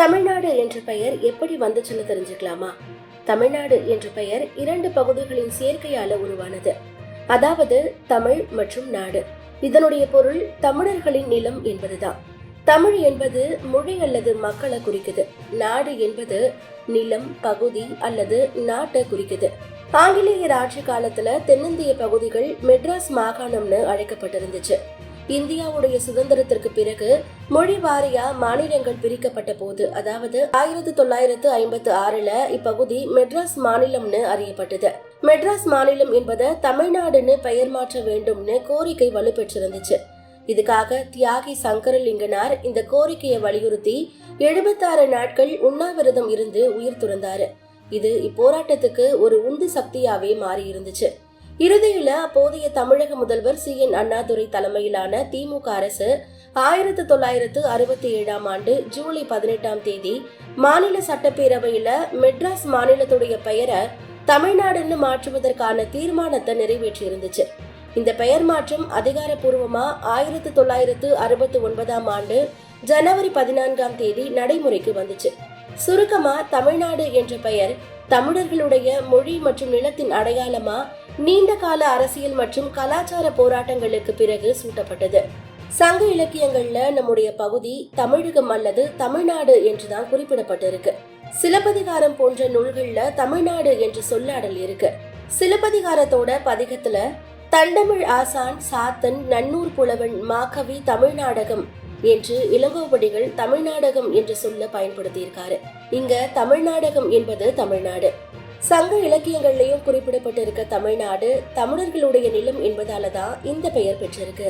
தமிழ்நாடு என்ற பெயர் எப்படி வந்துச்சுன்னு தெரிஞ்சுக்கலாமா? தமிழ்நாடு என்ற பெயர் 2 பகுதிகளின் சேர்க்கையால உருவானது. அதாவது தமிழ் மற்றும் நாடு. இதனுடைய பொருள் தமிழர்களின் நிலம் என்பதுதான். தமிழ் என்பது மொழி அல்லது மக்களை குறிக்குது. நாடு என்பது நிலம், பகுதி அல்லது நாட்டை குறிக்குது. ஆங்கிலேயர் ஆட்சி காலத்துல தென்னிந்திய பகுதிகள் மெட்ராஸ் மாகாணம்னு அழைக்கப்பட்டிருந்துச்சு. இந்தியாவுடைய சுதந்திரத்திற்கு பிறகு மொழி வாரியா மாநிலங்கள் பிரிக்கப்பட்ட போது, அதாவது 1956ல இப்பகுதி மெட்ராஸ் மாநிலம்னு அறியப்பட்டது. மெட்ராஸ் மாநிலம் என்பதை தமிழ்நாடுன்னு பெயர் மாற்ற வேண்டும்னு கோரிக்கை வலுப்பெற்றிருந்துச்சு. இதுக்காக தியாகி சங்கரலிங்கனார் இந்த கோரிக்கையை வலியுறுத்தி 76 நாட்கள் உண்ணாவிரதம் இருந்து உயிர் துறந்தாரு. இது இப்போராட்டத்துக்கு ஒரு உந்து சக்தியாவே மாறி இருந்துச்சு. இறுதியில அப்போதைய தமிழக முதல்வர் CN அண்ணாதுரை தலைமையிலான திமுக அரசு 1967ஆம் ஆண்டு ஜூலை 18ஆம் தேதி மாநில சட்டப்பேரவையில மெட்ராஸ் மாநிலத்துடைய பெயரை தமிழ்நாடுன்னு மாற்றுவதற்கான தீர்மானத்தை நிறைவேற்றி இருந்துச்சு. இந்த பெயர் மாற்றம் அதிகாரப்பூர்வமா 1969ஆம் ஆண்டு ஜனவரி 14ஆம் தேதி நடைமுறைக்கு வந்துச்சு. சுருக்கமா தமிழ்நாடு என்ற பெயர் தமிழர்களுடைய மொழி மற்றும் நிலத்தின் அடையாளமா நீண்ட கால அரசியல் மற்றும் கலாச்சார போராட்டங்களுக்கு பிறகு சூட்டப்பட்டது. சங்க இலக்கியங்கள்ல நம்முடைய பகுதி தமிழகம் அல்லது தமிழ்நாடு என்றுதான் குறிப்பிடப்பட்டிருக்கு. சிலப்பதிகாரம் போன்ற நூல்கள்ல தமிழ்நாடு என்ற சொல்லாடல் இருக்கு. சிலப்பதிகாரத்தோட பதிகத்துல தண்டமிழ் ஆசான் சாத்தன் நன்னூர் புலவன் மாகவி தமிழ்நாடகம் என்று இளங்கோவடிகள் தமிழ்நாடகம் என்று சொல்ல பயன்படுத்தியிருக்காரு. இங்க தமிழ்நாடகம் என்பது தமிழ்நாடு. சங்க இலக்கியங்கள்லயும் குறிப்பிடப்பட்டிருக்க தமிழ்நாடு தமிழர்களுடைய நிலம் என்பதாலதான் இந்த பெயர் பெற்றிருக்கு.